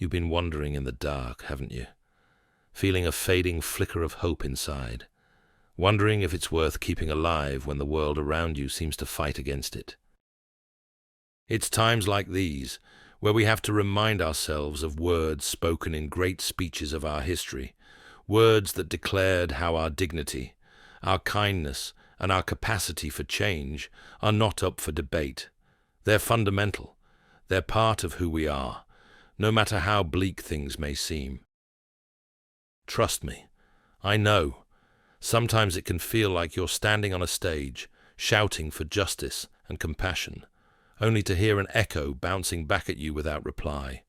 You've been wandering in the dark, haven't you? Feeling a fading flicker of hope inside, wondering if it's worth keeping alive when the world around you seems to fight against it. It's times like these where we have to remind ourselves of words spoken in great speeches of our history, words that declared how our dignity, our kindness, and our capacity for change are not up for debate. They're fundamental. They're part of who we are, no matter how bleak things may seem. Trust me, I know. Sometimes it can feel like you're standing on a stage, shouting for justice and compassion, only to hear an echo bouncing back at you without reply.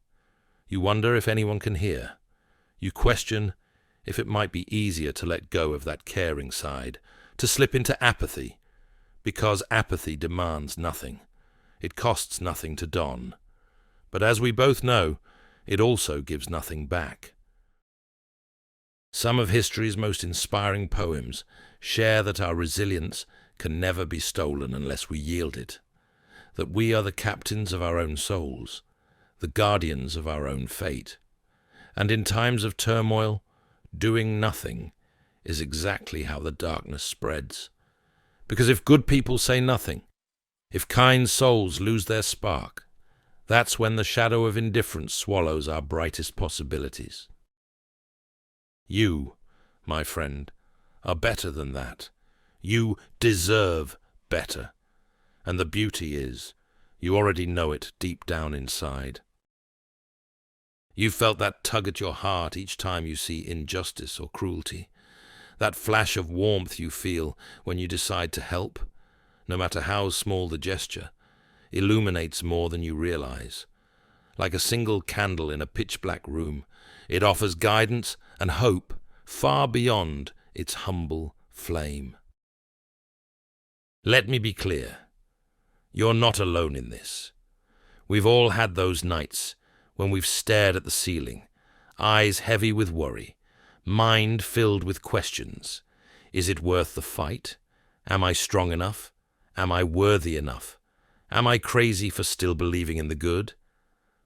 You wonder if anyone can hear. You question if it might be easier to let go of that caring side, to slip into apathy, because apathy demands nothing. It costs nothing to don. But as we both know, it also gives nothing back. Some of history's most inspiring poems share that our resilience can never be stolen unless we yield it, that we are the captains of our own souls, the guardians of our own fate. And in times of turmoil, doing nothing is exactly how the darkness spreads. Because if good people say nothing, if kind souls lose their spark, that's when the shadow of indifference swallows our brightest possibilities. You, my friend, are better than that. You deserve better. And the beauty is, you already know it deep down inside. You've felt that tug at your heart each time you see injustice or cruelty, that flash of warmth you feel when you decide to help, no matter how small the gesture, illuminates more than you realize. Like a single candle in a pitch-black room, it offers guidance and hope far beyond its humble flame. Let me be clear. You're not alone in this. We've all had those nights when we've stared at the ceiling, eyes heavy with worry, mind filled with questions. Is it worth the fight? Am I strong enough? Am I worthy enough? Am I crazy for still believing in the good?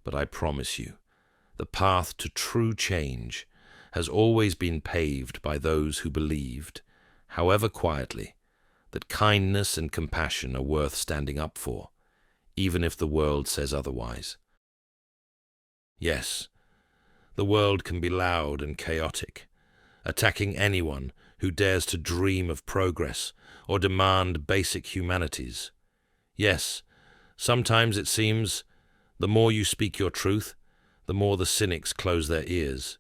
But I promise you, the path to true change has always been paved by those who believed, however quietly, that kindness and compassion are worth standing up for, even if the world says otherwise. Yes, the world can be loud and chaotic, attacking anyone who dares to dream of progress or demand basic humanities. Yes, sometimes it seems the more you speak your truth, the more the cynics close their ears.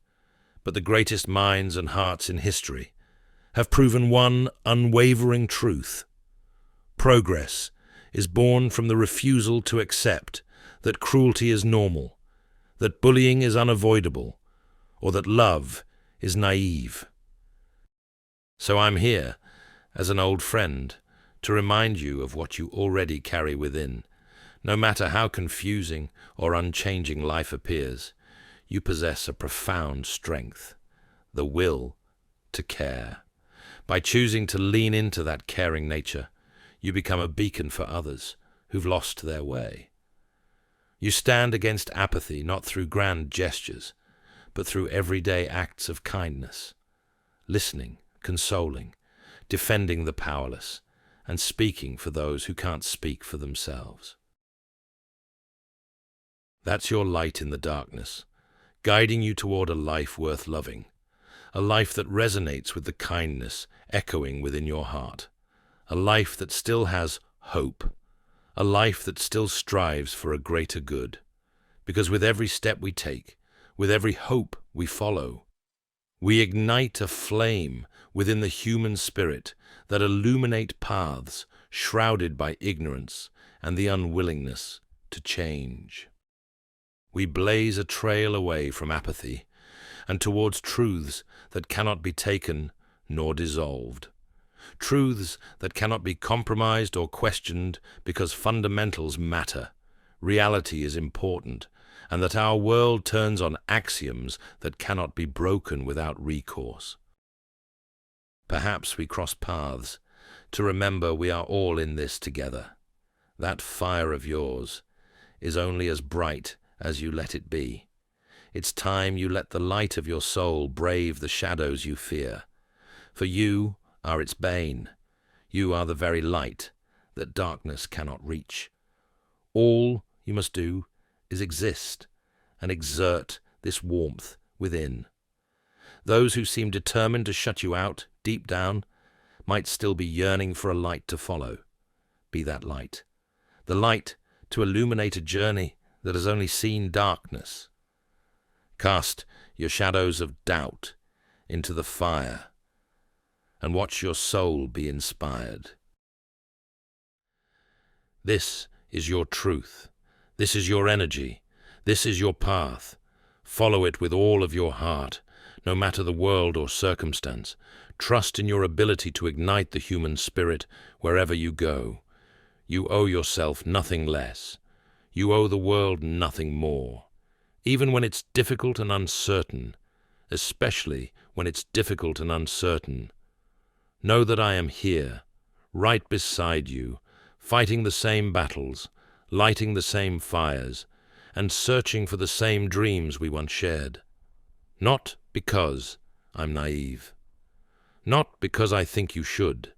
But the greatest minds and hearts in history have proven one unwavering truth. Progress is born from the refusal to accept that cruelty is normal, that bullying is unavoidable, or that love is naive. So I'm here, as an old friend, to remind you of what you already carry within. No matter how confusing or unchanging life appears, you possess a profound strength, the will to care. By choosing to lean into that caring nature, you become a beacon for others who've lost their way. You stand against apathy not through grand gestures, but through everyday acts of kindness, listening, consoling, defending the powerless, and speaking for those who can't speak for themselves. That's your light in the darkness, guiding you toward a life worth loving, a life that resonates with the kindness echoing within your heart, a life that still has hope, a life that still strives for a greater good. Because with every step we take, with every hope we follow, we ignite a flame within the human spirit that illuminate paths shrouded by ignorance and the unwillingness to change. We blaze a trail away from apathy and towards truths that cannot be taken nor dissolved. Truths that cannot be compromised or questioned because fundamentals matter, reality is important, and that our world turns on axioms that cannot be broken without recourse. Perhaps we cross paths to remember we are all in this together. That fire of yours is only as bright as you let it be. It's time you let the light of your soul brave the shadows you fear. For you are its bane. You are the very light that darkness cannot reach. All you must do is exist and exert this warmth within. Those who seem determined to shut you out, deep down, might still be yearning for a light to follow. Be that light. The light to illuminate a journey that has only seen darkness. Cast your shadows of doubt into the fire and watch your soul be inspired. This is your truth. This is your energy. This is your path. Follow it with all of your heart, no matter the world or circumstance. Trust in your ability to ignite the human spirit wherever you go. You owe yourself nothing less. You owe the world nothing more. Even when it's difficult and uncertain, especially when it's difficult and uncertain, know that I am here, right beside you, fighting the same battles, lighting the same fires, and searching for the same dreams we once shared. Not because I'm naive, not because I think you should,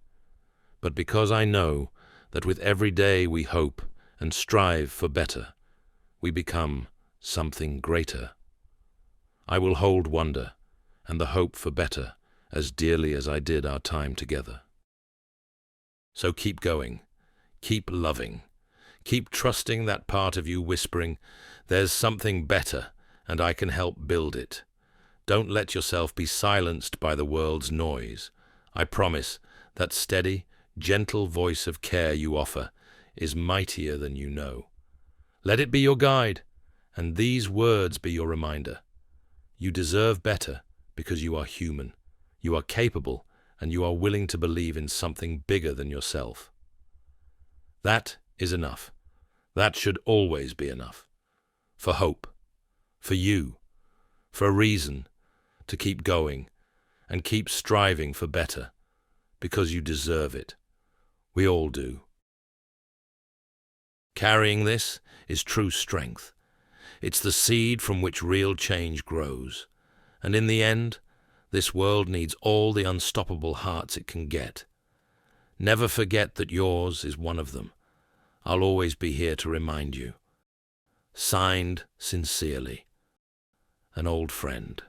but because I know that with every day we hope and strive for better, we become something greater. I will hold wonder and the hope for better as dearly as I did our time together. So keep going, keep loving, keep trusting that part of you whispering, "There's something better, and I can help build it." Don't let yourself be silenced by the world's noise. I promise that steady, gentle voice of care you offer is mightier than you know. Let it be your guide, and these words be your reminder. You deserve better because you are human, you are capable, and you are willing to believe in something bigger than yourself. That is enough. That should always be enough. For hope, for you, for a reason to keep going and keep striving for better, because you deserve it. We all do. Carrying this is true strength. It's the seed from which real change grows. And in the end, this world needs all the unstoppable hearts it can get. Never forget that yours is one of them. I'll always be here to remind you. Signed sincerely, an old friend.